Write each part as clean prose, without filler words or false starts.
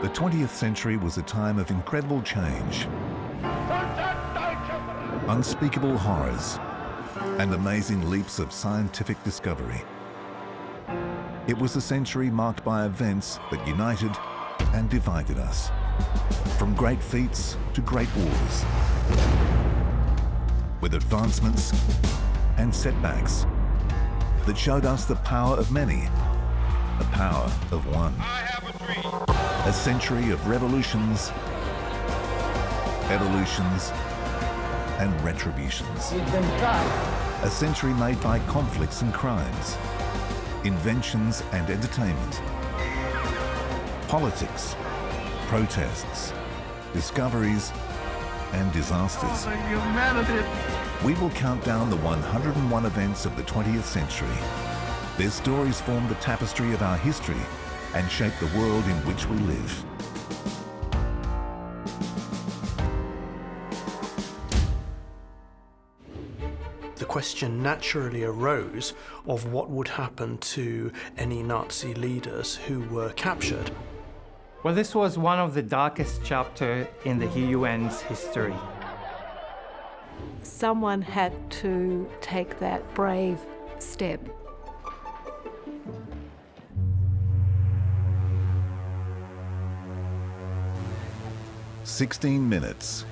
The 20th century was a time of incredible change, unspeakable horrors, and amazing leaps of scientific discovery. It was a century marked by events that united and divided us, from great feats to great wars, with advancements and setbacks that showed us the power of many, the power of one. I have a dream. A century of revolutions, evolutions, and retributions. A century made by conflicts and crimes, inventions and entertainment, politics, protests, discoveries, and disasters. Oh, humanity. We will count down the 101 events of the 20th century. Their stories form the tapestry of our history and shape the world in which we live. The question naturally arose of what would happen to any Nazi leaders who were captured. Well, this was one of the darkest chapters in the UN's history. Someone had to take that brave step. "16 minutes,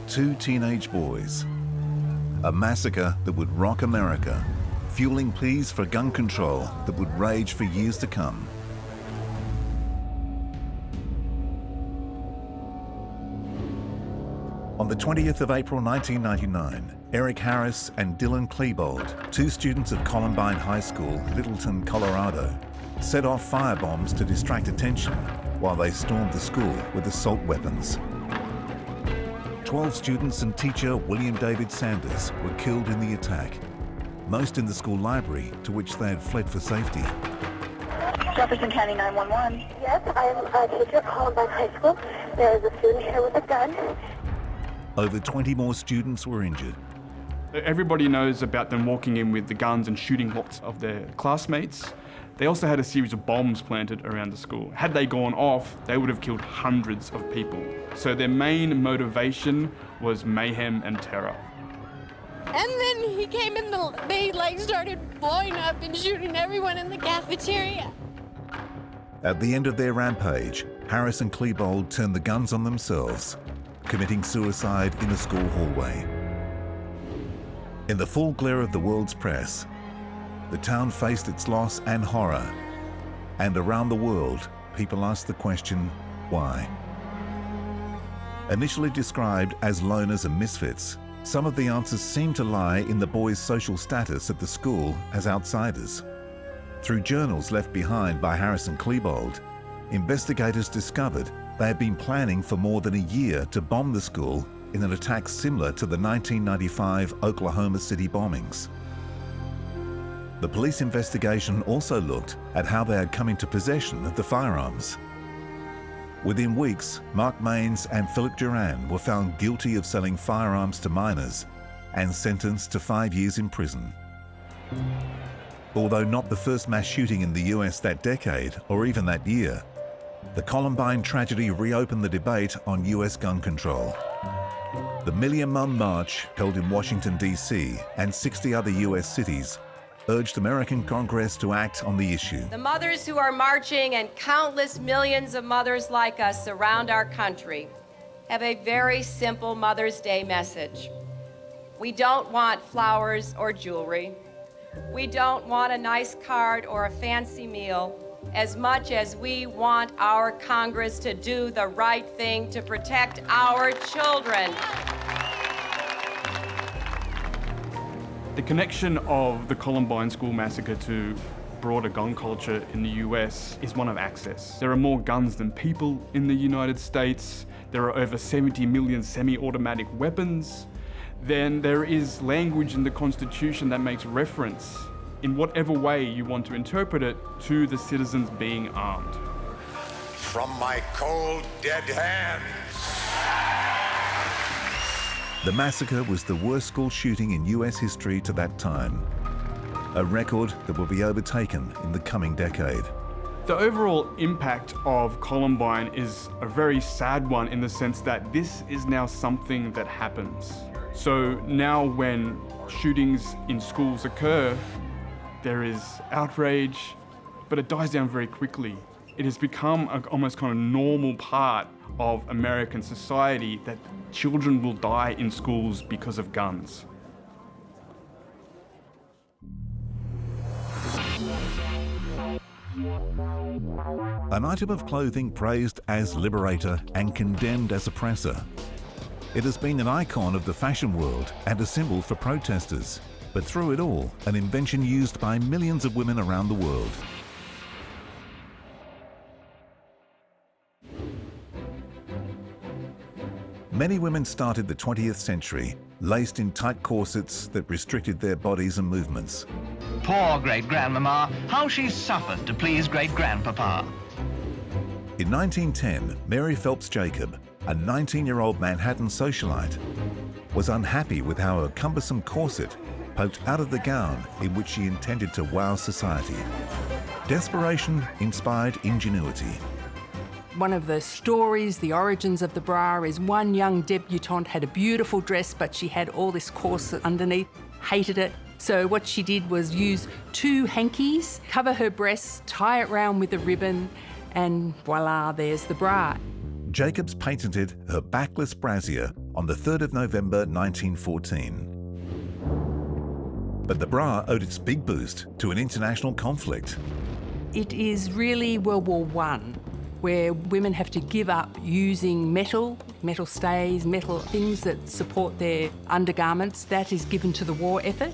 2 teenage boys, a massacre that would rock America, fueling pleas for gun control that would rage for years to come." On the 20th of April 1999, Eric Harris and Dylan Klebold, 2 students of Columbine High School, Littleton, Colorado, set off firebombs to distract attention while they stormed the school with assault weapons. 12 students and teacher William David Sanders were killed in the attack, most in the school library to which they had fled for safety. Jefferson County 911. Yes, I am a teacher at Columbine High School. There is a student here with a gun. Over 20 more students were injured. Everybody knows about them walking in with the guns and shooting lots of their classmates. They also had a series of bombs planted around the school. Had they gone off, they would have killed hundreds of people. So their main motivation was mayhem and terror. And then he came in, they started blowing up and shooting everyone in the cafeteria. At the end of their rampage, Harris and Klebold turned the guns on themselves, committing suicide in a school hallway. In the full glare of the world's press, the town faced its loss and horror. And around the world, people asked the question, why? Initially described as loners and misfits, some of the answers seem to lie in the boys' social status at the school as outsiders. Through journals left behind by Harris and Klebold, investigators discovered they had been planning for more than a year to bomb the school in an attack similar to the 1995 Oklahoma City bombings. The police investigation also looked at how they had come into possession of the firearms. Within weeks, Mark Maines and Philip Duran were found guilty of selling firearms to minors and sentenced to 5 years in prison. Although not the first mass shooting in the US that decade or even that year, the Columbine tragedy reopened the debate on US gun control. The Million Man March, held in Washington, D.C. and 60 other US cities, urged American Congress to act on the issue. The mothers who are marching and countless millions of mothers like us around our country have a very simple Mother's Day message. We don't want flowers or jewelry. We don't want a nice card or a fancy meal as much as we want our Congress to do the right thing to protect our children. The connection of the Columbine School Massacre to broader gun culture in the US is one of access. There are more guns than people in the United States. There are over 70 million semi-automatic weapons. Then there is language in the Constitution that makes reference, in whatever way you want to interpret it, to the citizens being armed. From my cold, dead hands. The massacre was the worst school shooting in US history to that time, a record that will be overtaken in the coming decade. The overall impact of Columbine is a very sad one in the sense that this is now something that happens. So now when shootings in schools occur, there is outrage, but it dies down very quickly. It has become an almost kind of normal part of American society that children will die in schools because of guns. An item of clothing praised as liberator and condemned as oppressor. It has been an icon of the fashion world and a symbol for protesters, but through it all, an invention used by millions of women around the world. Many women started the 20th century laced in tight corsets that restricted their bodies and movements. Poor great-grandmama, how she suffered to please great-grandpapa. In 1910, Mary Phelps Jacob, a 19-year-old Manhattan socialite, was unhappy with how a cumbersome corset poked out of the gown in which she intended to wow society. Desperation inspired ingenuity. One of the stories, the origins of the bra, is one young debutante had a beautiful dress, but she had all this corset underneath, hated it. So what she did was use 2 hankies, cover her breasts, tie it round with a ribbon, and voila, there's the bra. Jacobs patented her backless brassiere on the 3rd of November 1914. But the bra owed its big boost to an international conflict. It is really World War I, where women have to give up using metal stays, metal things that support their undergarments. That is given to the war effort,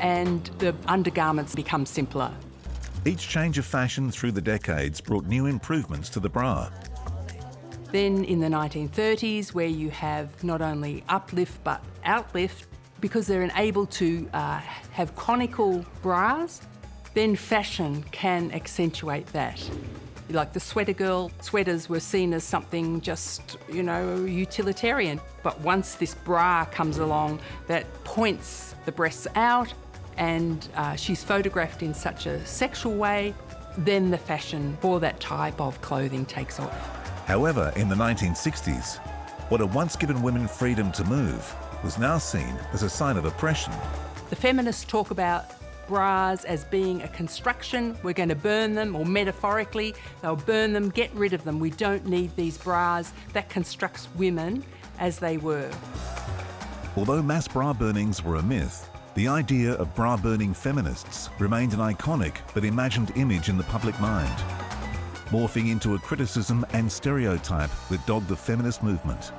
and the undergarments become simpler. Each change of fashion through the decades brought new improvements to the bra. Then in the 1930s, where you have not only uplift but outlift, because they're able to have conical bras, then fashion can accentuate that. Like the sweater girl, sweaters were seen as something just, utilitarian. But once this bra comes along that points the breasts out and she's photographed in such a sexual way, then the fashion for that type of clothing takes off. However, in the 1960s, what had once given women freedom to move was now seen as a sign of oppression. The feminists talk about bras as being a construction. We're going to burn them, or metaphorically, they'll burn them, get rid of them. We don't need these bras. That constructs women as they were. Although mass bra burnings were a myth, the idea of bra-burning feminists remained an iconic but imagined image in the public mind, morphing into a criticism and stereotype that dogged the feminist movement.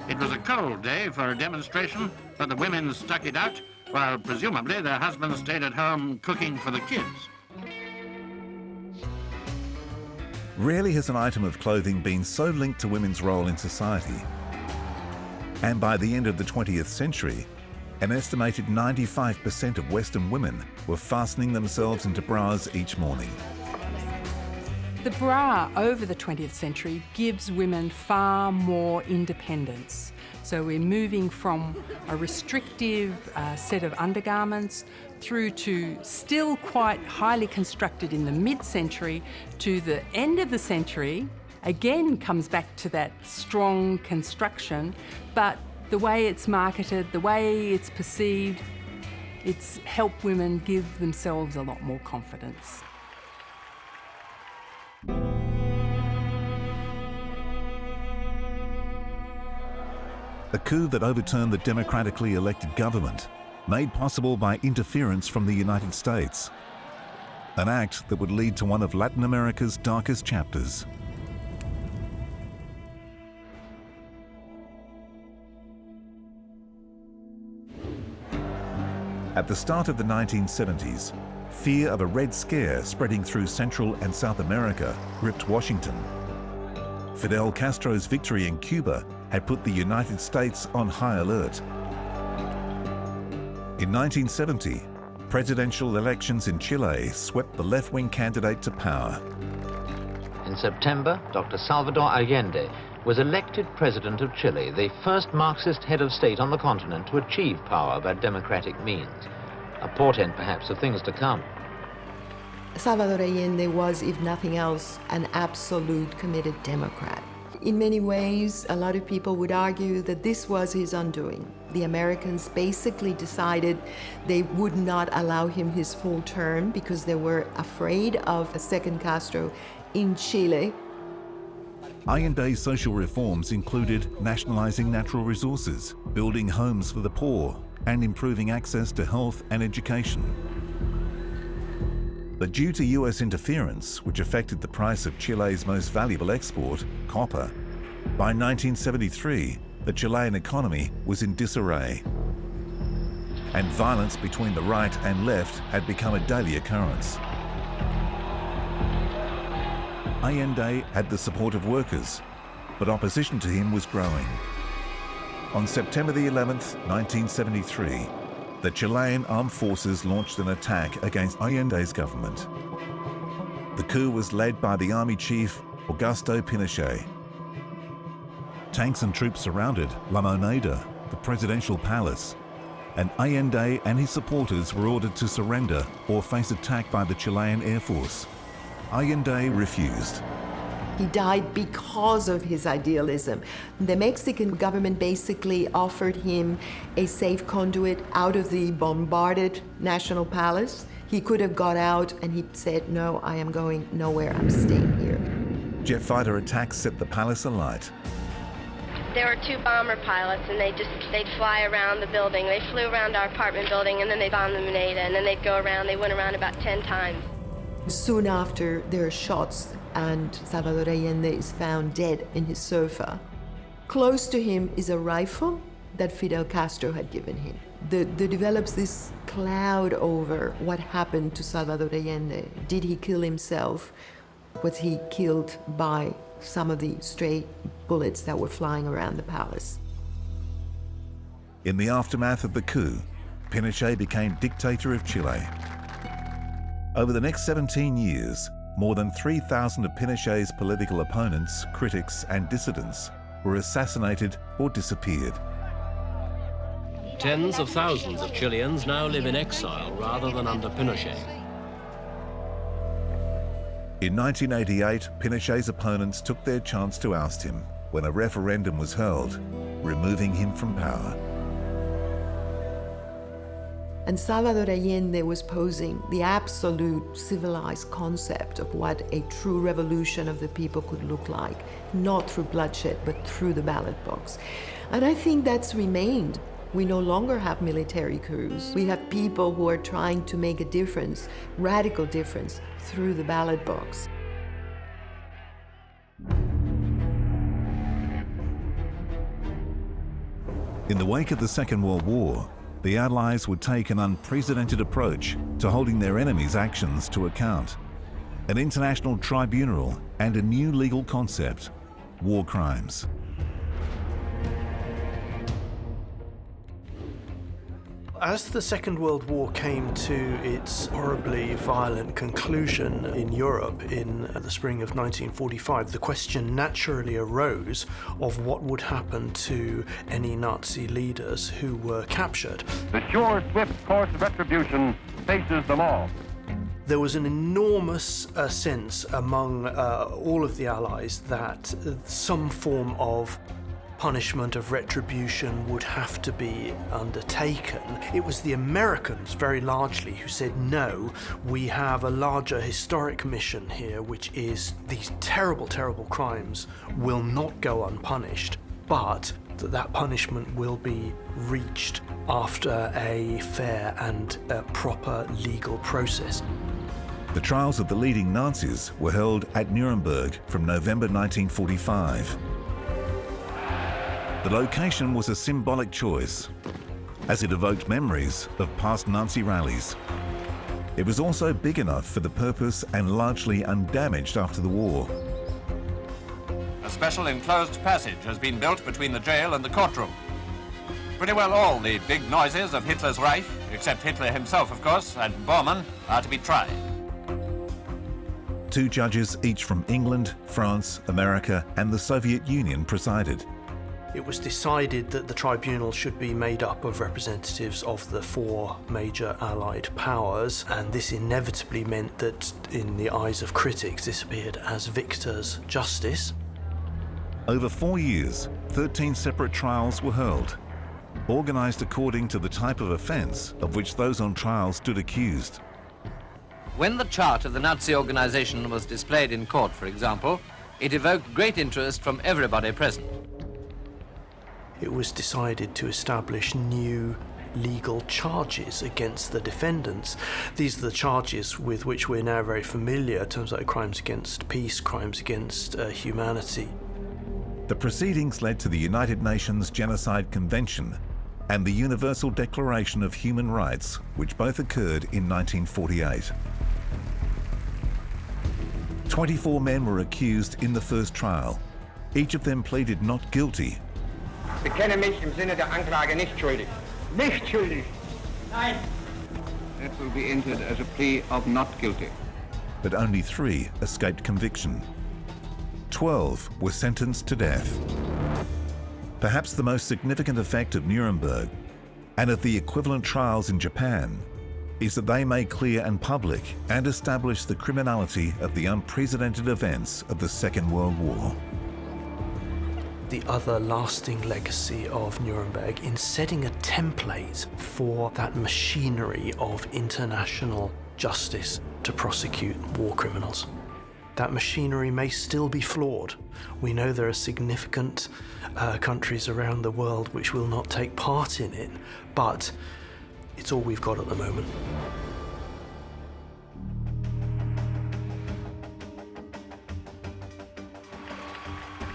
It was a cold day for a demonstration, but the women stuck it out, while presumably their husbands stayed at home cooking for the kids. Rarely has an item of clothing been so linked to women's role in society. And by the end of the 20th century, an estimated 95% of Western women were fastening themselves into bras each morning. The bra over the 20th century gives women far more independence. So we're moving from a restrictive set of undergarments through to still quite highly constructed in the mid-century to the end of the century, again comes back to that strong construction, but the way it's marketed, the way it's perceived, it's helped women give themselves a lot more confidence. A coup that overturned the democratically elected government, made possible by interference from the United States. An act that would lead to one of Latin America's darkest chapters. At the start of the 1970s, fear of a Red Scare spreading through Central and South America gripped Washington. Fidel Castro's victory in Cuba had put the United States on high alert. In 1970, presidential elections in Chile swept the left-wing candidate to power. In September, Dr. Salvador Allende was elected president of Chile, the first Marxist head of state on the continent to achieve power by democratic means. A portent, perhaps, of things to come. Salvador Allende was, if nothing else, an absolute committed Democrat. In many ways, a lot of people would argue that this was his undoing. The Americans basically decided they would not allow him his full term because they were afraid of a second Castro in Chile. Allende's social reforms included nationalizing natural resources, building homes for the poor, and improving access to health and education. But due to US interference, which affected the price of Chile's most valuable export, copper, by 1973, the Chilean economy was in disarray. And violence between the right and left had become a daily occurrence. Allende had the support of workers, but opposition to him was growing. On September the 11th, 1973, the Chilean armed forces launched an attack against Allende's government. The coup was led by the army chief Augusto Pinochet. Tanks and troops surrounded La Moneda, the presidential palace, and Allende and his supporters were ordered to surrender or face attack by the Chilean Air Force. Allende refused. He died because of his idealism. The Mexican government basically offered him a safe conduit out of the bombarded National Palace. He could have got out and he said, no, I am going nowhere, I'm staying here. Jet fighter attacks set the palace alight. There were 2 bomber pilots, and they'd fly around the building. They flew around our apartment building, and then they'd bomb the Moneda, and then they'd go around. They went around about 10 times. Soon after, there are shots, and Salvador Allende is found dead in his sofa. Close to him is a rifle that Fidel Castro had given him. There develops this cloud over what happened to Salvador Allende. Did he kill himself? Was he killed by some of the stray bullets that were flying around the palace? In the aftermath of the coup, Pinochet became dictator of Chile. Over the next 17 years, more than 3,000 of Pinochet's political opponents, critics, and dissidents were assassinated or disappeared. Tens of thousands of Chileans now live in exile rather than under Pinochet. In 1988, Pinochet's opponents took their chance to oust him when a referendum was held, removing him from power. And Salvador Allende was posing the absolute civilized concept of what a true revolution of the people could look like, not through bloodshed, but through the ballot box. And I think that's remained. We no longer have military coups. We have people who are trying to make a difference, radical difference, through the ballot box. In the wake of the Second World War, the Allies would take an unprecedented approach to holding their enemies' actions to account. An international tribunal and a new legal concept, war crimes. As the Second World War came to its horribly violent conclusion in Europe in the spring of 1945, the question naturally arose of what would happen to any Nazi leaders who were captured. The sure, swift course of retribution faces them all. There was an enormous sense among all of the Allies that some form of punishment, of retribution would have to be undertaken. It was the Americans, very largely, who said, no, we have a larger historic mission here, which is these terrible, terrible crimes will not go unpunished, but that punishment will be reached after a fair and proper legal process. The trials of the leading Nazis were held at Nuremberg from November 1945. The location was a symbolic choice, as it evoked memories of past Nazi rallies. It was also big enough for the purpose and largely undamaged after the war. A special enclosed passage has been built between the jail and the courtroom. Pretty well all the big noises of Hitler's Reich, except Hitler himself, of course, and Bormann, are to be tried. 2 judges, each from England, France, America, and the Soviet Union, presided. It was decided that the tribunal should be made up of representatives of the 4 major Allied powers, and this inevitably meant that, in the eyes of critics, this appeared as victor's justice. Over 4 years, 13 separate trials were held, organised according to the type of offence of which those on trial stood accused. When the chart of the Nazi organisation was displayed in court, for example, it evoked great interest from everybody present. It was decided to establish new legal charges against the defendants. These are the charges with which we're now very familiar, terms like crimes against peace, crimes against humanity. The proceedings led to the United Nations Genocide Convention and the Universal Declaration of Human Rights, which both occurred in 1948. 24 men were accused in the first trial. Each of them pleaded not guilty. Bekenne mich im Sinne der Anklage nicht schuldig. Nicht schuldig. Nein. That will be entered as a plea of not guilty. But only 3 escaped conviction. 12 were sentenced to death. Perhaps the most significant effect of Nuremberg and of the equivalent trials in Japan is that they made clear and public and established the criminality of the unprecedented events of the Second World War. The other lasting legacy of Nuremberg in setting a template for that machinery of international justice to prosecute war criminals. That machinery may still be flawed. We know there are significant countries around the world which will not take part in it, but it's all we've got at the moment.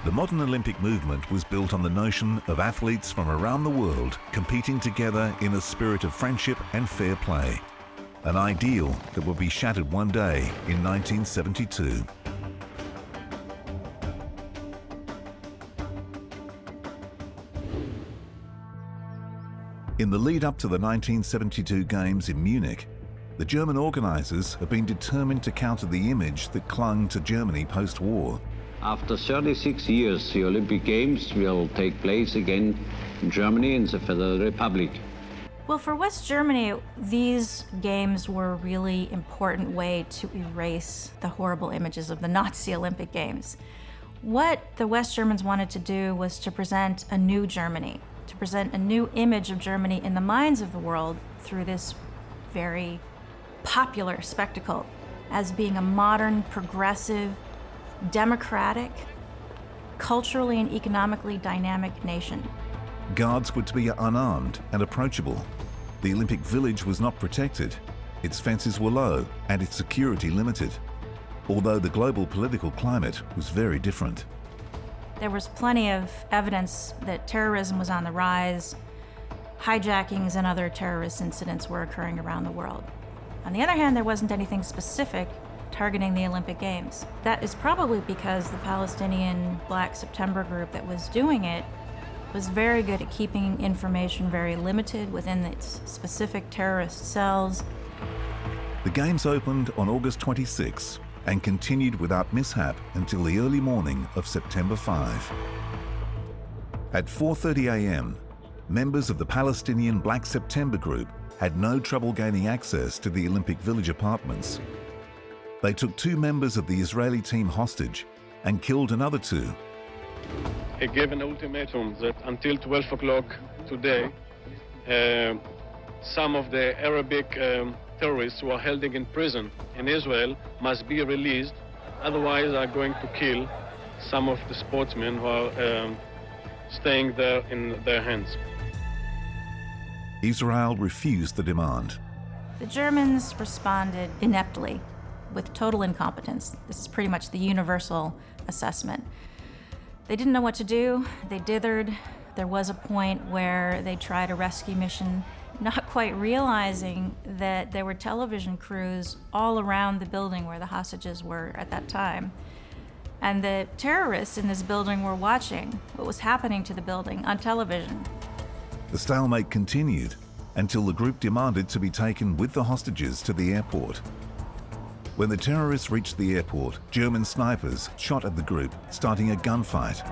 The modern Olympic movement was built on the notion of athletes from around the world competing together in a spirit of friendship and fair play, an ideal that would be shattered one day in 1972. In the lead up to the 1972 Games in Munich, the German organisers have been determined to counter the image that clung to Germany post-war. After 36 years, the Olympic Games will take place again in Germany, in the Federal Republic. Well, for West Germany, these games were a really important way to erase the horrible images of the Nazi Olympic Games. What the West Germans wanted to do was to present a new Germany, to present a new image of Germany in the minds of the world through this very popular spectacle as being a modern, progressive, democratic, culturally and economically dynamic nation. Guards were to be unarmed and approachable. The Olympic Village was not protected. Its fences were low and its security limited, although the global political climate was very different. There was plenty of evidence that terrorism was on the rise. Hijackings and other terrorist incidents were occurring around the world. On the other hand, there wasn't anything specific targeting the Olympic Games. That is probably because the Palestinian Black September group that was doing it was very good at keeping information very limited within its specific terrorist cells. The Games opened on August 26 and continued without mishap until the early morning of September 5. At 4:30 a.m., members of the Palestinian Black September group had no trouble gaining access to the Olympic Village apartments. They took 2 members of the Israeli team hostage and killed another 2. He gave an ultimatum that until 12 o'clock today, some of the Arabic terrorists who are held in prison in Israel must be released, otherwise are going to kill some of the sportsmen who are staying there in their hands. Israel refused the demand. The Germans responded ineptly, with total incompetence. This is pretty much the universal assessment. They didn't know what to do, they dithered. There was a point where they tried a rescue mission, not quite realizing that there were television crews all around the building where the hostages were at that time. And the terrorists in this building were watching what was happening to the building on television. The stalemate continued until the group demanded to be taken with the hostages to the airport. When the terrorists reached the airport, German snipers shot at the group, starting a gunfight.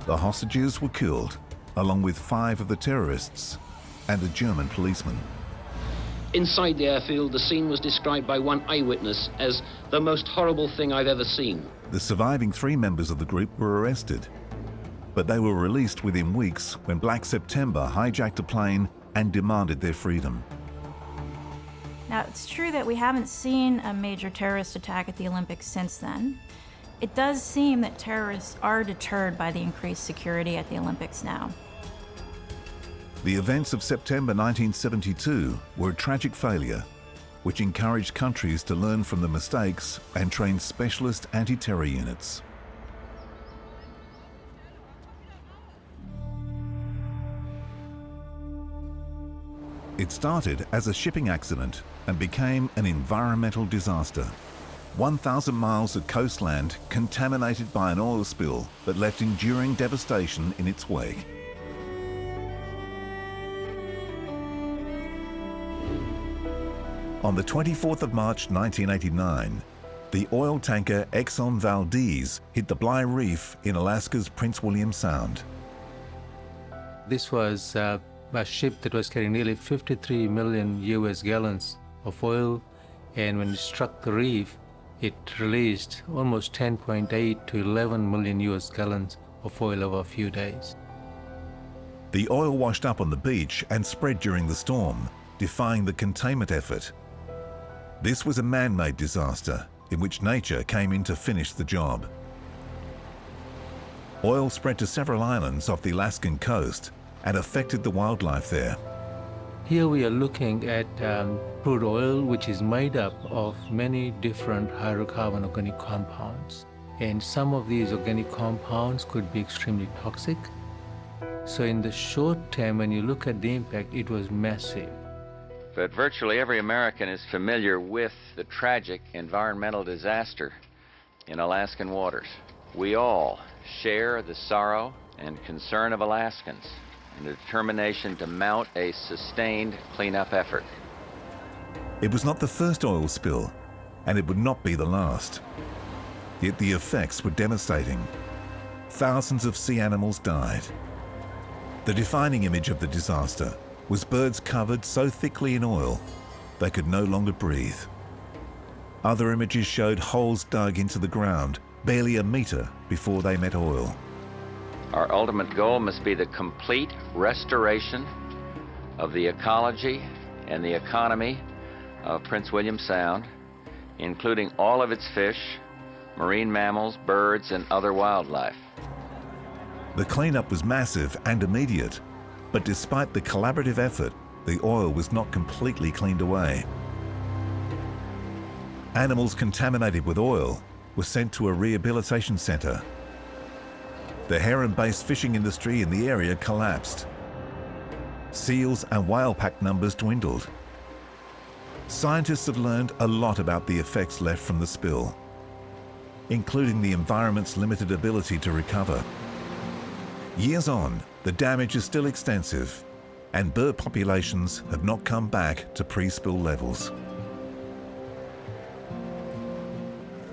The hostages were killed, along with 5 of the terrorists and a German policeman. Inside the airfield, the scene was described by one eyewitness as the most horrible thing I've ever seen. The surviving 3 members of the group were arrested, but they were released within weeks when Black September hijacked a plane and demanded their freedom. Now, it's true that we haven't seen a major terrorist attack at the Olympics since then. It does seem that terrorists are deterred by the increased security at the Olympics now. The events of September 1972 were a tragic failure, which encouraged countries to learn from the mistakes and train specialist anti-terror units. It started as a shipping accident and became an environmental disaster. 1,000 miles of coastland contaminated by an oil spill that left enduring devastation in its wake. On the 24th of March 1989, the oil tanker Exxon Valdez hit the Bligh Reef in Alaska's Prince William Sound. This was a ship that was carrying nearly 53 million US gallons of oil, and when it struck the reef, it released almost 10.8 to 11 million US gallons of oil over a few days. The oil washed up on the beach and spread during the storm, defying the containment effort. This was a man-made disaster in which nature came in to finish the job. Oil spread to several islands off the Alaskan coast and affected the wildlife there. Here we are looking at crude oil, which is made up of many different hydrocarbon organic compounds. And some of these organic compounds could be extremely toxic. So in the short term, when you look at the impact, it was massive. But virtually every American is familiar with the tragic environmental disaster in Alaskan waters. We all share the sorrow and concern of Alaskans and the determination to mount a sustained cleanup effort. It was not the first oil spill, and it would not be the last. Yet the effects were devastating. Thousands of sea animals died. The defining image of the disaster was birds covered so thickly in oil they could no longer breathe. Other images showed holes dug into the ground barely a meter before they met oil. Our ultimate goal must be the complete restoration of the ecology and the economy of Prince William Sound, including all of its fish, marine mammals, birds, and other wildlife. The cleanup was massive and immediate, but despite the collaborative effort, the oil was not completely cleaned away. Animals contaminated with oil were sent to a rehabilitation centre. The heron-based fishing industry in the area collapsed. Seals and whale pack numbers dwindled. Scientists have learned a lot about the effects left from the spill, including the environment's limited ability to recover. Years on, the damage is still extensive, and bird populations have not come back to pre-spill levels.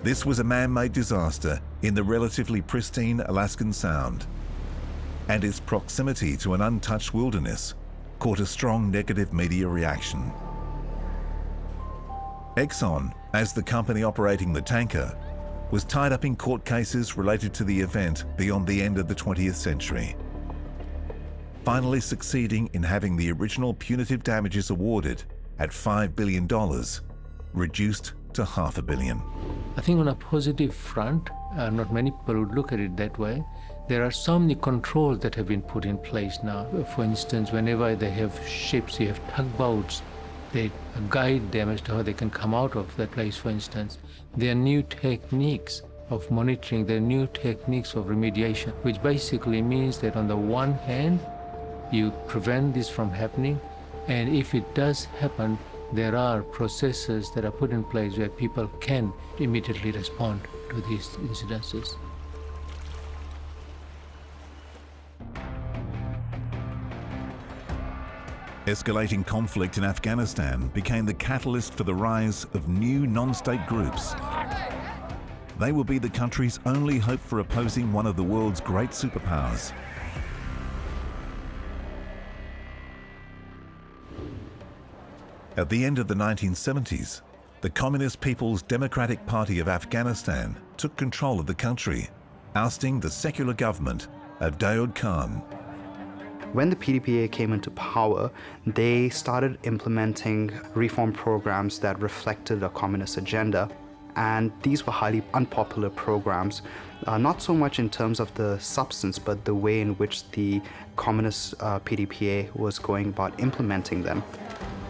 This was a man-made disaster in the relatively pristine Alaskan Sound, and its proximity to an untouched wilderness caught a strong negative media reaction. Exxon, as the company operating the tanker, was tied up in court cases related to the event beyond the end of the 20th century, finally succeeding in having the original punitive damages awarded at $5 billion, reduced to $500 million. I think on a positive front, not many people would look at it that way. There are so many controls that have been put in place now. For instance, whenever they have ships, you have tugboats, they guide them as to how they can come out of that place, for instance. There are new techniques of monitoring, there are new techniques of remediation, which basically means that on the one hand, you prevent this from happening, and if it does happen, there are processes that are put in place where people can immediately respond to these incidences. Escalating conflict in Afghanistan became the catalyst for the rise of new non-state groups. they will be the country's only hope for opposing one of the world's great superpowers. At the end of the 1970s, the Communist People's Democratic Party of Afghanistan took control of the country, ousting the secular government of Daoud Khan. When the PDPA came into power, they started implementing reform programs that reflected a communist agenda. And these were highly unpopular programs, not so much in terms of the substance, but the way in which the communist PDPA was going about implementing them.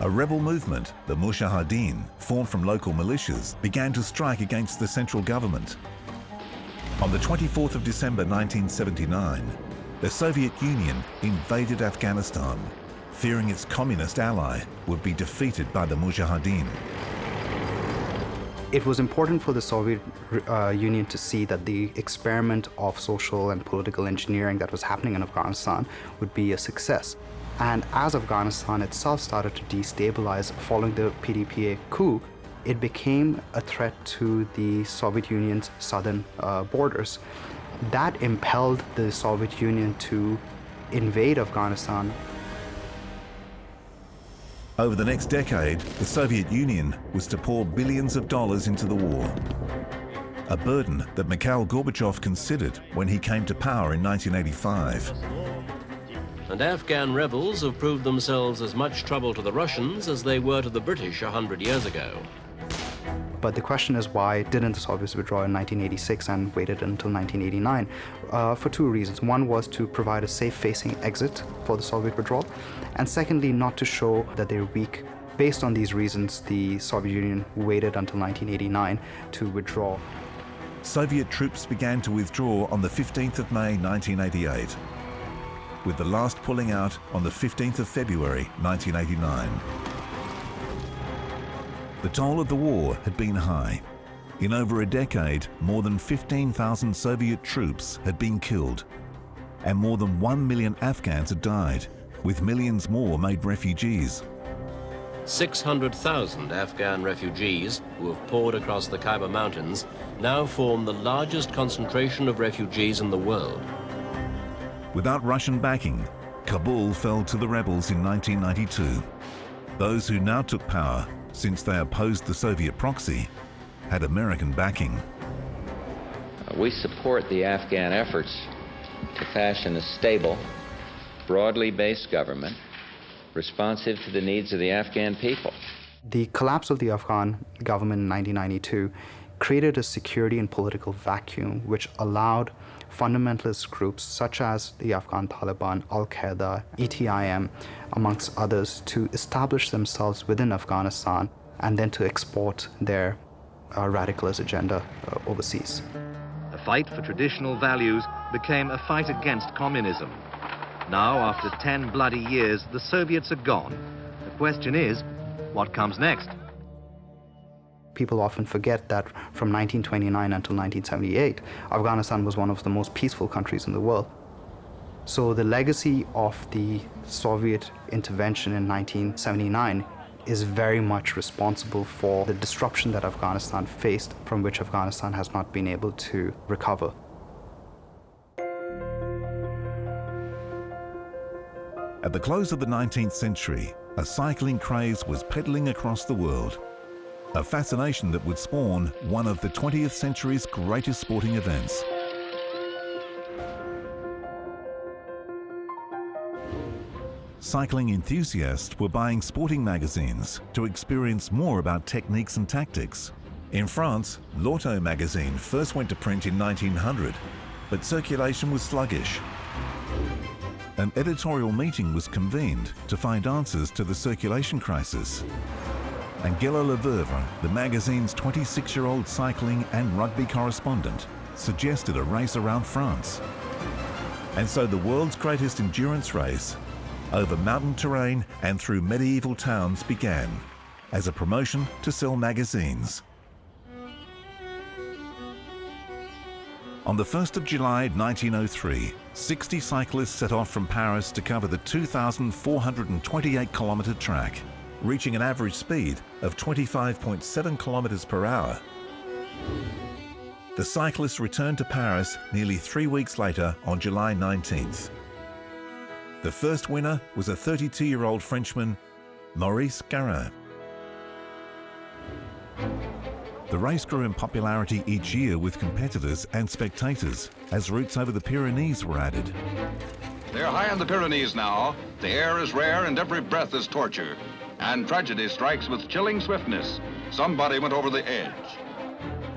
A rebel movement, the Mujahideen, formed from local militias, began to strike against the central government. On the 24th of December 1979, the Soviet Union invaded Afghanistan, fearing its communist ally would be defeated by the Mujahideen. It was important for the Soviet Union to see that the experiment of social and political engineering that was happening in Afghanistan would be a success. And as Afghanistan itself started to destabilize following the PDPA coup, it became a threat to the Soviet Union's southern borders. That impelled the Soviet Union to invade Afghanistan. Over the next decade, the Soviet Union was to pour billions of dollars into the war, a burden that Mikhail Gorbachev considered when he came to power in 1985. And Afghan rebels have proved themselves as much trouble to the Russians as they were to the British 100 years ago. But the question is, why didn't the Soviets withdraw in 1986 and waited until 1989? For two reasons. One was to provide a safe-facing exit for the Soviet withdrawal, and secondly, not to show that they're weak. Based on these reasons, the Soviet Union waited until 1989 to withdraw. Soviet troops began to withdraw on the 15th of May 1988, with the last pulling out on the 15th of February 1989. The toll of the war had been high. In over a decade, more than 15,000 Soviet troops had been killed, and more than 1 million Afghans had died, with millions more made refugees. 600,000 Afghan refugees who have poured across the Khyber Mountains now form the largest concentration of refugees in the world. Without Russian backing, Kabul fell to the rebels in 1992. Those who now took power, since they opposed the Soviet proxy, had American backing. We support the Afghan efforts to fashion a stable, broadly based government responsive to the needs of the Afghan people. The collapse of the Afghan government in 1992 created a security and political vacuum which allowed fundamentalist groups such as the Afghan Taliban, Al-Qaeda, ETIM, amongst others, to establish themselves within Afghanistan and then to export their radicalist agenda overseas. The fight for traditional values became a fight against communism. Now, after 10 bloody years, the Soviets are gone. The question is, what comes next? People often forget that from 1929 until 1978, Afghanistan was one of the most peaceful countries in the world. So the legacy of the Soviet intervention in 1979 is very much responsible for the disruption that Afghanistan faced, from which Afghanistan has not been able to recover. At the close of the 19th century, a cycling craze was peddling across the world, a fascination that would spawn one of the 20th century's greatest sporting events. Cycling enthusiasts were buying sporting magazines to experience more about techniques and tactics. In France, L'Auto magazine first went to print in 1900, but circulation was sluggish. An editorial meeting was convened to find answers to the circulation crisis. And Gilles Lefebvre, the magazine's 26-year-old cycling and rugby correspondent, suggested a race around France. And so the world's greatest endurance race, over mountain terrain and through medieval towns, began as a promotion to sell magazines. On the 1st of July 1903, 60 cyclists set off from Paris to cover the 2,428-kilometre track, reaching an average speed of 25.7 kilometres per hour. the cyclists returned to Paris nearly 3 weeks later on July 19th. The first winner was a 32-year-old Frenchman, Maurice Garin. The race grew in popularity each year with competitors and spectators as routes over the Pyrenees were added. They're high in the Pyrenees now. The air is rare and every breath is torture. And tragedy strikes with chilling swiftness. Somebody went over the edge.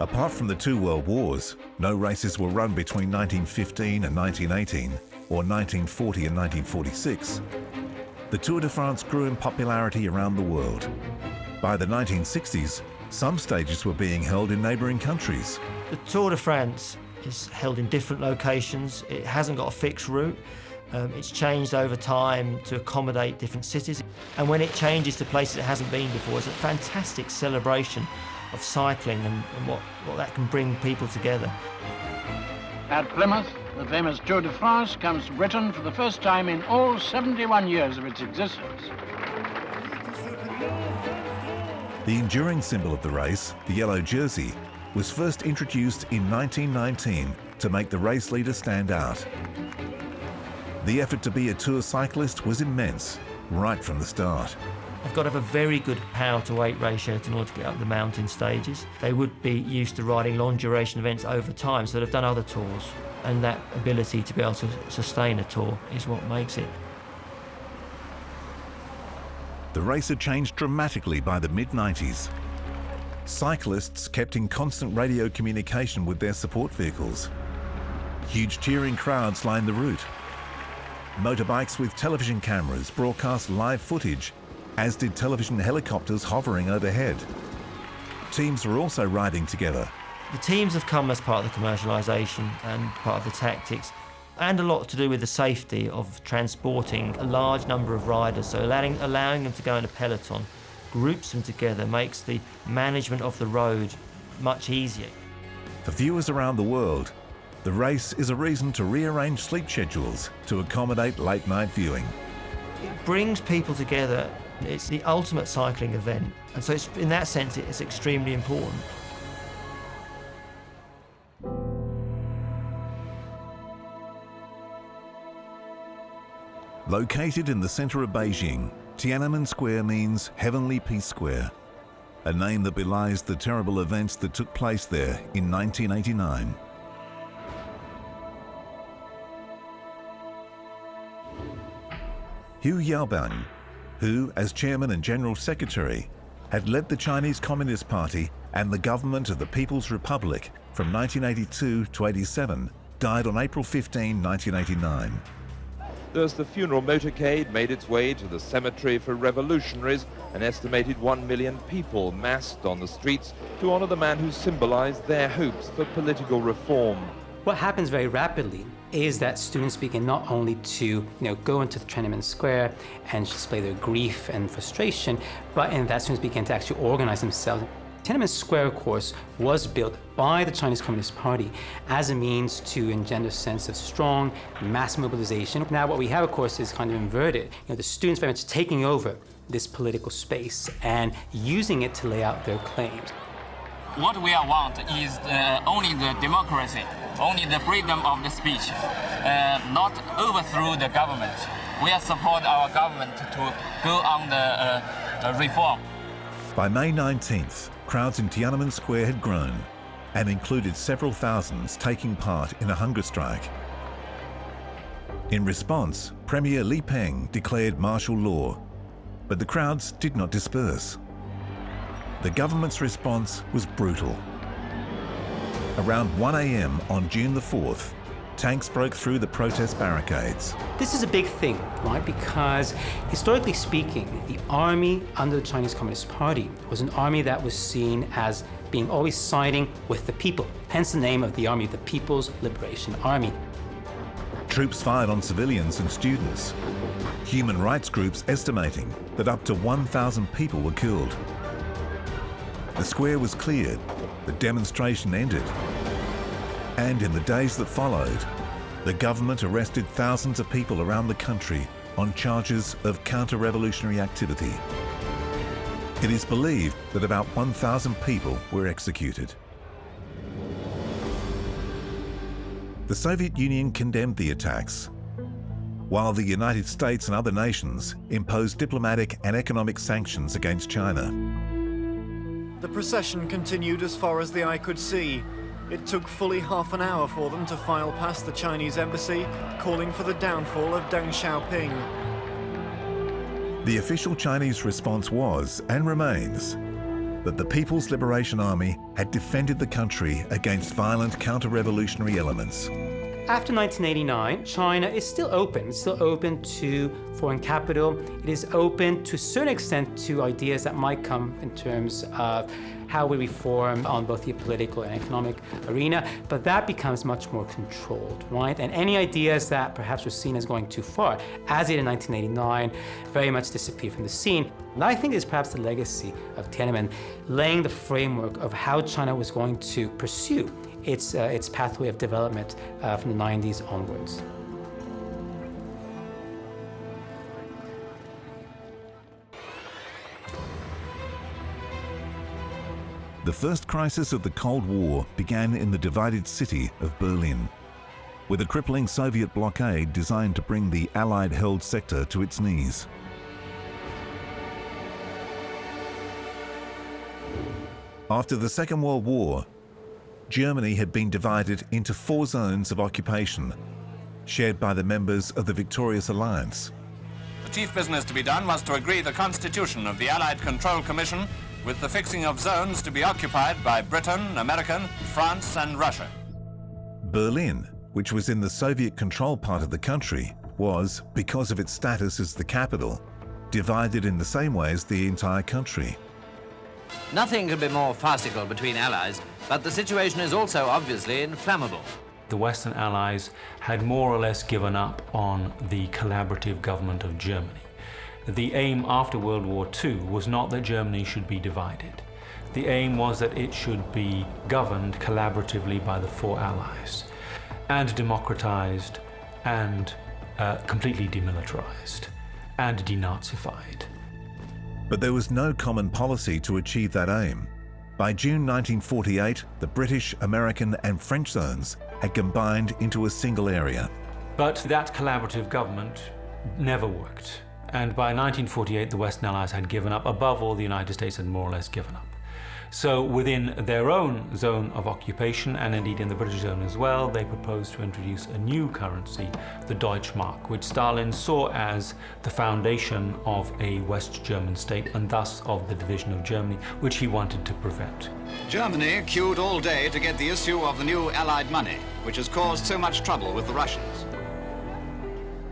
Apart from the two world wars, no races were run between 1915 and 1918, or 1940 and 1946. The Tour de France grew in popularity around the world. By the 1960s, some stages were being held in neighbouring countries. The Tour de France is held in different locations. It hasn't got a fixed route. It's changed over time to accommodate different cities. And when it changes to places it hasn't been before, it's a fantastic celebration of cycling and what that can bring people together. At Plymouth, the famous Tour de France comes to Britain for the first time in all 71 years of its existence. The enduring symbol of the race, the yellow jersey, was first introduced in 1919 to make the race leader stand out. The effort to be a tour cyclist was immense, right from the start. They've got to have a very good power-to-weight ratio in order to get up the mountain stages. They would be used to riding long-duration events over time, so they've done other tours. And that ability to be able to sustain a tour is what makes it. The race had changed dramatically by the mid-90s. Cyclists kept in constant radio communication with their support vehicles. Huge cheering crowds lined the route. Motorbikes with television cameras broadcast live footage, as did television helicopters hovering overhead. Teams were also riding together. The teams have come as part of the commercialisation and part of the tactics, and a lot to do with the safety of transporting a large number of riders, so allowing them to go in a peloton, groups them together, makes the management of the road much easier. For viewers around the world, the race is a reason to rearrange sleep schedules to accommodate late-night viewing. It brings people together. It's the ultimate cycling event, and so in that sense it's extremely important. Located in the centre of Beijing, Tiananmen Square means Heavenly Peace Square, a name that belies the terrible events that took place there in 1989. Hu Yaobang, who, as chairman and general secretary, had led the Chinese Communist Party and the government of the People's Republic from 1982 to 87, died on April 15, 1989. Thus, the funeral motorcade made its way to the cemetery for revolutionaries. An estimated 1 million people massed on the streets to honor the man who symbolized their hopes for political reform. What happens very rapidly is that students begin not only to go into the Tiananmen Square and display their grief and frustration, but in that students begin to actually organize themselves. Tiananmen Square, of course, was built by the Chinese Communist Party as a means to engender a sense of strong mass mobilization. Now what we have, of course, is kind of inverted. The students very much taking over this political space and using it to lay out their claims. What we want is only the democracy, only the freedom of the speech, not overthrow the government. We support our government to go on the reform. By May 19th, crowds in Tiananmen Square had grown and included several thousands taking part in a hunger strike. In response, Premier Li Peng declared martial law, but the crowds did not disperse. The government's response was brutal. Around 1 a.m. on June the 4th, tanks broke through the protest barricades. This is a big thing, right? Because historically speaking, the army under the Chinese Communist Party was an army that was seen as being always siding with the people, hence the name of the army, the People's Liberation Army. Troops fired on civilians and students. Human rights groups estimating that up to 1,000 people were killed. The square was cleared, the demonstration ended, and in the days that followed, the government arrested thousands of people around the country on charges of counter-revolutionary activity. It is believed that about 1,000 people were executed. The Soviet Union condemned the attacks, while the United States and other nations imposed diplomatic and economic sanctions against China. The procession continued as far as the eye could see. It took fully half an hour for them to file past the Chinese embassy, calling for the downfall of Deng Xiaoping. The official Chinese response was, and remains, that the People's Liberation Army had defended the country against violent counter-revolutionary elements. After 1989, China is still open. It's still open to foreign capital. It is open to a certain extent to ideas that might come in terms of how we reform on both the political and economic arena, but that becomes much more controlled, right? And any ideas that perhaps were seen as going too far, as it in 1989, very much disappear from the scene. And I think is perhaps the legacy of Tiananmen, laying the framework of how China was going to pursue its pathway of development from the 90s onwards. The first crisis of the Cold War began in the divided city of Berlin, with a crippling Soviet blockade designed to bring the Allied-held sector to its knees. After the Second World War, Germany had been divided into 4 zones of occupation, shared by the members of the Victorious Alliance. The chief business to be done was to agree the constitution of the Allied Control Commission with the fixing of zones to be occupied by Britain, America, France and Russia. Berlin, which was in the Soviet-controlled part of the country, was, because of its status as the capital, divided in the same way as the entire country. Nothing could be more farcical between allies, but the situation is also obviously inflammable. The Western Allies had more or less given up on the collaborative government of Germany. The aim after World War II was not that Germany should be divided. The aim was that it should be governed collaboratively by the 4 allies and democratized and completely demilitarized and denazified. But there was no common policy to achieve that aim. By June 1948, the British, American and French zones had combined into a single area. But that collaborative government never worked. And by 1948, the Western Allies had given up. Above all, the United States had more or less given up. So within their own zone of occupation, and indeed in the British zone as well, they proposed to introduce a new currency, the Deutschmark, which Stalin saw as the foundation of a West German state and thus of the division of Germany, which he wanted to prevent. Germany queued all day to get the issue of the new Allied money, which has caused so much trouble with the Russians.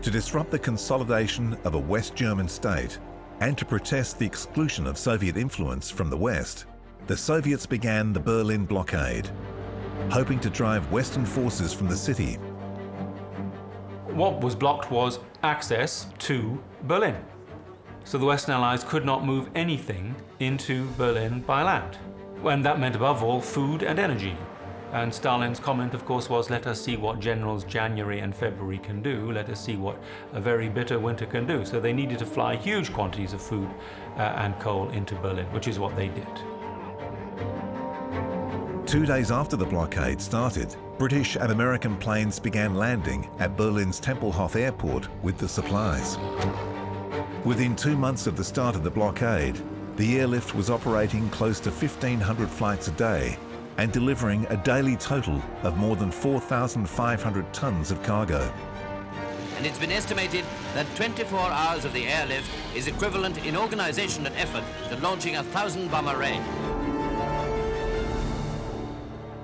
To disrupt the consolidation of a West German state and to protest the exclusion of Soviet influence from the West, the Soviets began the Berlin blockade, hoping to drive Western forces from the city. What was blocked was access to Berlin. So the Western Allies could not move anything into Berlin by land. And that meant above all food and energy. And Stalin's comment, of course, was, let us see what generals January and February can do. Let us see what a very bitter winter can do. So they needed to fly huge quantities of food and coal into Berlin, which is what they did. 2 days after the blockade started, British and American planes began landing at Berlin's Tempelhof Airport with the supplies. Within 2 months of the start of the blockade, the airlift was operating close to 1,500 flights a day and delivering a daily total of more than 4,500 tons of cargo. And it's been estimated that 24 hours of the airlift is equivalent in organization and effort to launching a 1,000-bomber raid.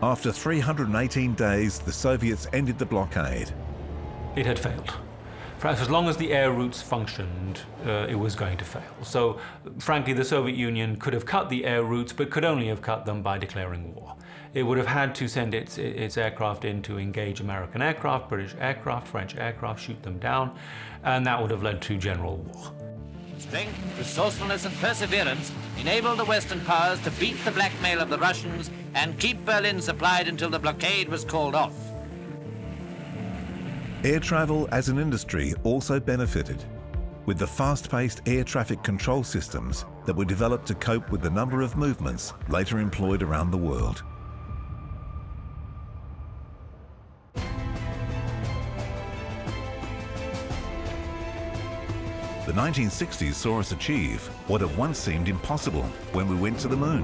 After 318 days, the Soviets ended the blockade. It had failed. For as long as the air routes functioned, it was going to fail. So, frankly, the Soviet Union could have cut the air routes, but could only have cut them by declaring war. It would have had to send its aircraft in to engage American aircraft, British aircraft, French aircraft, shoot them down, and that would have led to general war. Strength, resourcefulness and perseverance enabled the Western powers to beat the blackmail of the Russians and keep Berlin supplied until the blockade was called off. Air travel as an industry also benefited, with the fast-paced air traffic control systems that were developed to cope with the number of movements later employed around the world. The 1960s saw us achieve what had once seemed impossible when we went to the moon.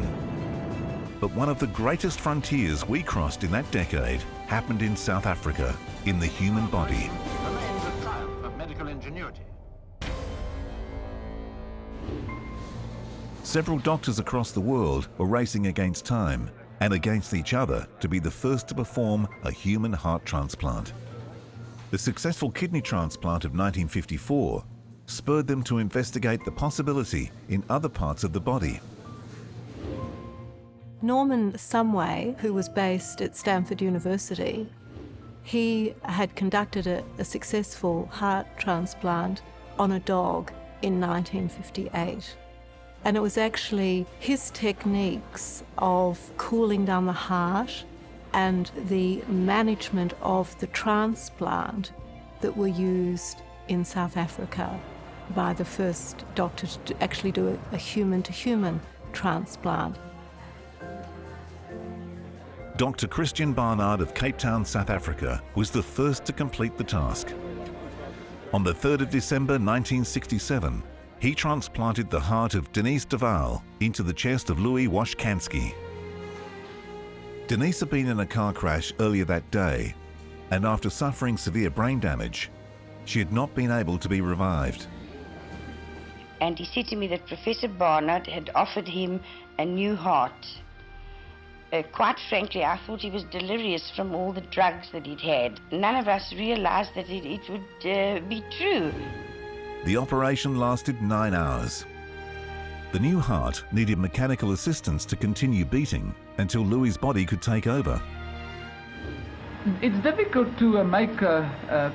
But one of the greatest frontiers we crossed in that decade happened in South Africa, in the human body. Remains a triumph of medical ingenuity. Several doctors across the world were racing against time and against each other to be the first to perform a human heart transplant. The successful kidney transplant of 1954 spurred them to investigate the possibility in other parts of the body. Norman Sumway, who was based at Stanford University, he had conducted a successful heart transplant on a dog in 1958. And it was actually his techniques of cooling down the heart and the management of the transplant that were used in South Africa by the first doctor to actually do a human-to-human transplant. Dr. Christian Barnard of Cape Town, South Africa, was the first to complete the task. On the 3rd of December 1967, he transplanted the heart of Denise de Waal into the chest of Louis Washkansky. Denise had been in a car crash earlier that day, and after suffering severe brain damage, she had not been able to be revived. And he said to me that Professor Barnard had offered him a new heart. Quite frankly, I thought he was delirious from all the drugs that he'd had. None of us realized that it would be true. The operation lasted 9 hours. The new heart needed mechanical assistance to continue beating until Louis' body could take over. It's difficult to make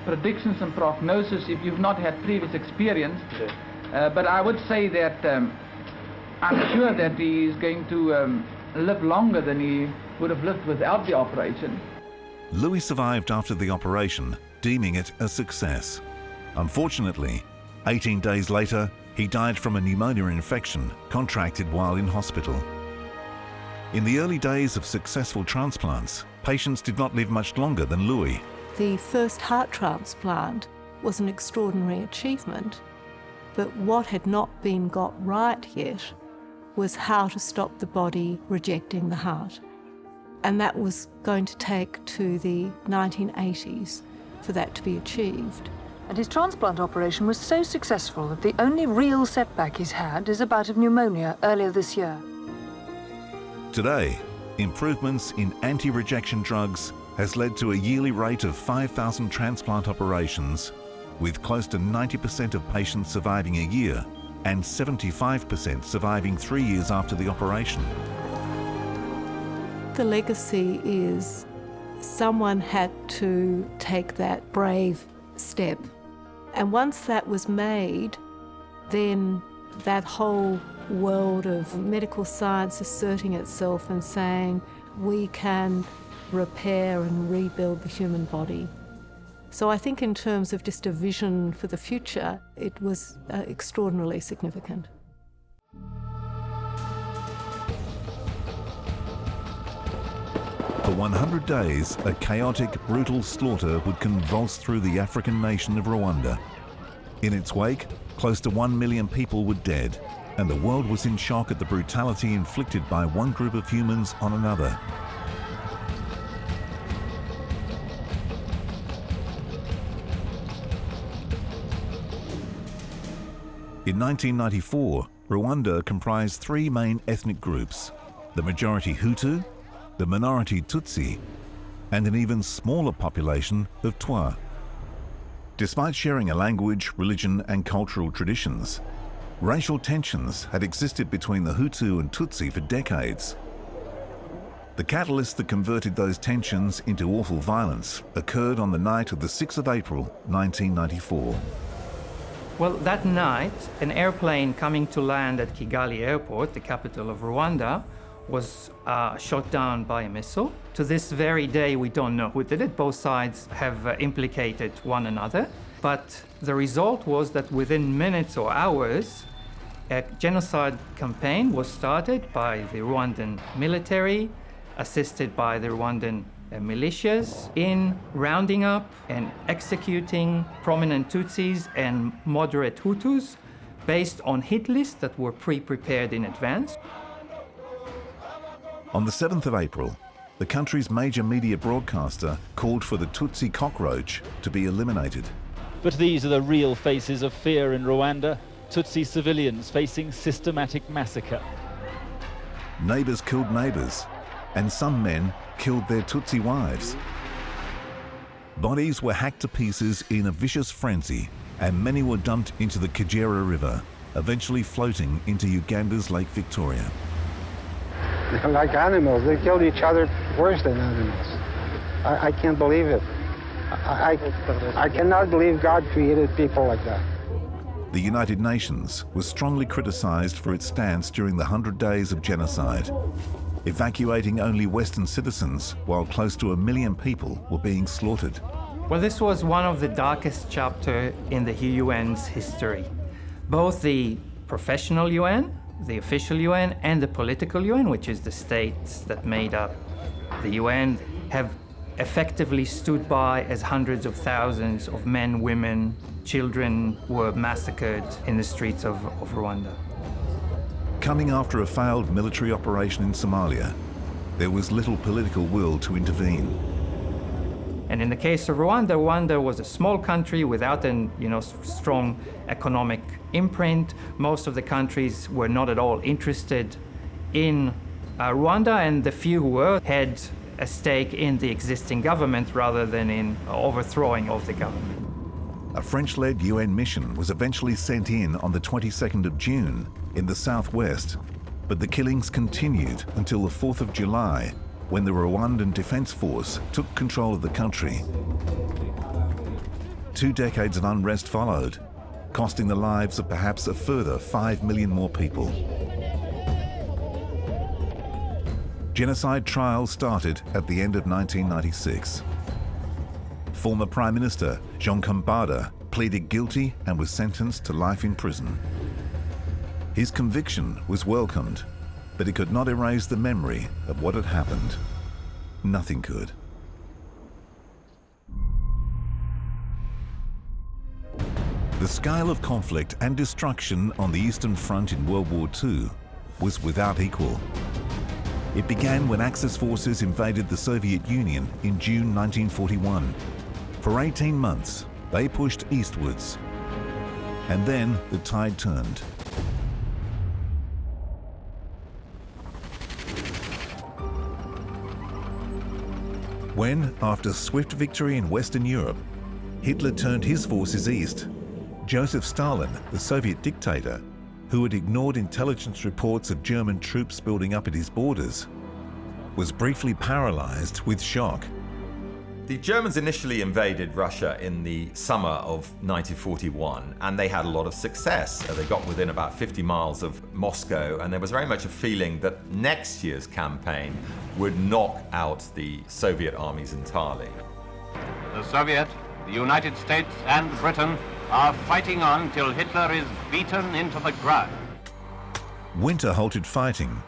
predictions and prognosis if you've not had previous experience. But I would say that I'm sure that he is going to live longer than he would have lived without the operation. Louis survived after the operation, deeming it a success. Unfortunately, 18 days later, he died from a pneumonia infection contracted while in hospital. In the early days of successful transplants, patients did not live much longer than Louis. The first heart transplant was an extraordinary achievement, but what had not been got right yet was how to stop the body rejecting the heart. And that was going to take to the 1980s for that to be achieved. And his transplant operation was so successful that the only real setback he's had is a bout of pneumonia earlier this year. Today, improvements in anti-rejection drugs has led to a yearly rate of 5,000 transplant operations, with close to 90% of patients surviving a year and 75% surviving 3 years after the operation. The legacy is someone had to take that brave step. And once that was made, then that whole world of medical science asserting itself and saying we can repair and rebuild the human body. So I think in terms of just a vision for the future, it was extraordinarily significant. For 100 days, a chaotic, brutal slaughter would convulse through the African nation of Rwanda. In its wake, close to 1 million people were dead, and the world was in shock at the brutality inflicted by one group of humans on another. In 1994, Rwanda comprised 3 main ethnic groups: the majority Hutu, the minority Tutsi, and an even smaller population of Twa. Despite sharing a language, religion, and cultural traditions, racial tensions had existed between the Hutu and Tutsi for decades. The catalyst that converted those tensions into awful violence occurred on the night of the 6th of April, 1994. Well, that night, an airplane coming to land at Kigali Airport, the capital of Rwanda, was shot down by a missile. To this very day, we don't know who did it. Both sides have implicated one another. But the result was that within minutes or hours, a genocide campaign was started by the Rwandan military, assisted by the Rwandan militias in rounding up and executing prominent Tutsis and moderate Hutus based on hit lists that were pre-prepared in advance. On the 7th of April, the country's major media broadcaster called for the Tutsi cockroach to be eliminated. But these are the real faces of fear in Rwanda, Tutsi civilians facing systematic massacre. Neighbours killed neighbours, and some men killed their Tutsi wives. Bodies were hacked to pieces in a vicious frenzy, and many were dumped into the Kagera River, eventually floating into Uganda's Lake Victoria. They're like animals. They killed each other worse than animals. I can't believe it. I cannot believe God created people like that. The United Nations was strongly criticised for its stance during the 100 days of genocide, evacuating only Western citizens while close to 1 million people were being slaughtered. Well, this was one of the darkest chapters in the UN's history. Both the professional UN, the official UN, and the political UN, which is the states that made up the UN, have effectively stood by as hundreds of thousands of men, women, children were massacred in the streets of Rwanda. Coming after a failed military operation in Somalia, there was little political will to intervene. And in the case of Rwanda, Rwanda was a small country without a strong economic imprint. Most of the countries were not at all interested in Rwanda, and the few who were had a stake in the existing government rather than in overthrowing of the government. A French-led UN mission was eventually sent in on the 22nd of June in the southwest, but the killings continued until the 4th of July, when the Rwandan Defense Force took control of the country. 2 decades of unrest followed, costing the lives of perhaps a further 5 million more people. Genocide trials started at the end of 1996. Former Prime Minister Jean Kambada pleaded guilty and was sentenced to life in prison. His conviction was welcomed, but it could not erase the memory of what had happened. Nothing could. The scale of conflict and destruction on the Eastern Front in World War II was without equal. It began when Axis forces invaded the Soviet Union in June 1941. For 18 months, they pushed eastwards. And then the tide turned. When, after swift victory in Western Europe, Hitler turned his forces east, Joseph Stalin, the Soviet dictator, who had ignored intelligence reports of German troops building up at his borders, was briefly paralyzed with shock. The Germans initially invaded Russia in the summer of 1941, and they had a lot of success. They got within about 50 miles of Moscow, and there was very much a feeling that next year's campaign would knock out the Soviet armies entirely. The Soviet, the United States, and Britain are fighting on till Hitler is beaten into the ground. Winter halted fighting,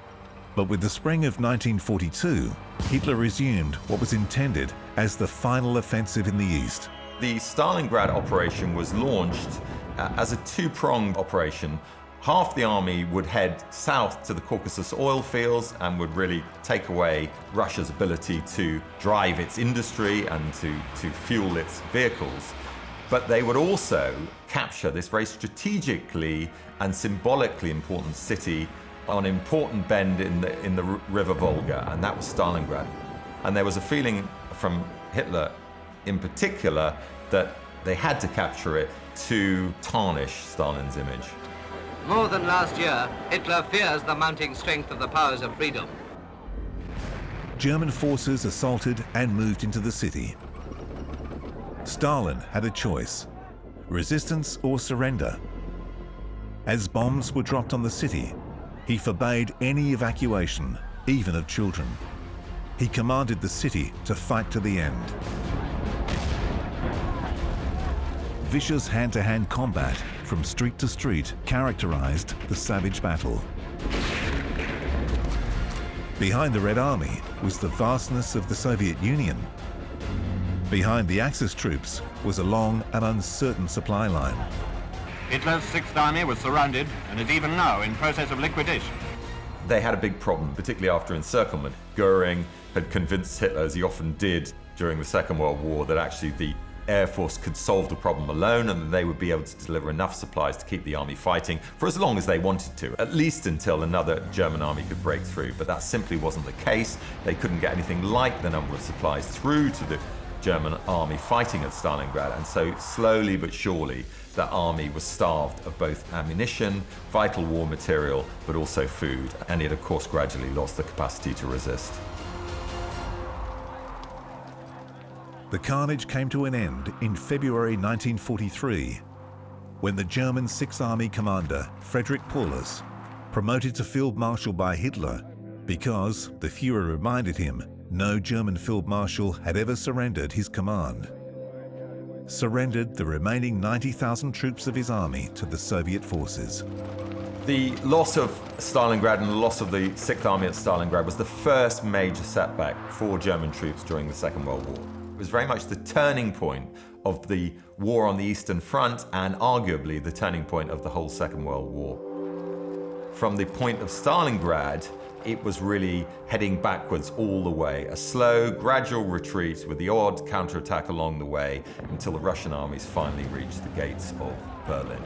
but with the spring of 1942, Hitler resumed what was intended as the final offensive in the east. The Stalingrad operation was launched as a two-pronged operation. Half the army would head south to the Caucasus oil fields and would really take away Russia's ability to drive its industry and to fuel its vehicles. But they would also capture this very strategically and symbolically important city on an important bend in the River Volga, and that was Stalingrad. And there was a feeling from Hitler in particular that they had to capture it to tarnish Stalin's image. More than last year, Hitler fears the mounting strength of the powers of freedom. German forces assaulted and moved into the city. Stalin had a choice: resistance or surrender. As bombs were dropped on the city, he forbade any evacuation, even of children. He commanded the city to fight to the end. Vicious hand-to-hand combat from street to street characterized the savage battle. Behind the Red Army, was the vastness of the Soviet Union. Behind the Axis troops was a long and uncertain supply line. Hitler's Sixth Army was surrounded and is even now in process of liquidation. They had a big problem, particularly after encirclement. Goering had convinced Hitler, as he often did during the Second World War, that actually the Air Force could solve the problem alone and that they would be able to deliver enough supplies to keep the army fighting for as long as they wanted to, at least until another German army could break through. But that simply wasn't the case. They couldn't get anything like the number of supplies through to the German army fighting at Stalingrad, and so slowly but surely that army was starved of both ammunition, vital war material, but also food, and it of course gradually lost the capacity to resist. The carnage came to an end in February 1943, when the German Sixth Army commander, Friedrich Paulus, promoted to Field Marshal by Hitler because, the Führer reminded him, no German Field Marshal had ever surrendered his command. Surrendered the remaining 90,000 troops of his army to the Soviet forces. The loss of Stalingrad and the loss of the Sixth Army at Stalingrad was the first major setback for German troops during the Second World War. It was very much the turning point of the war on the Eastern Front and arguably the turning point of the whole Second World War. From the point of Stalingrad, it was really heading backwards all the way, a slow, gradual retreat with the odd counterattack along the way until the Russian armies finally reached the gates of Berlin.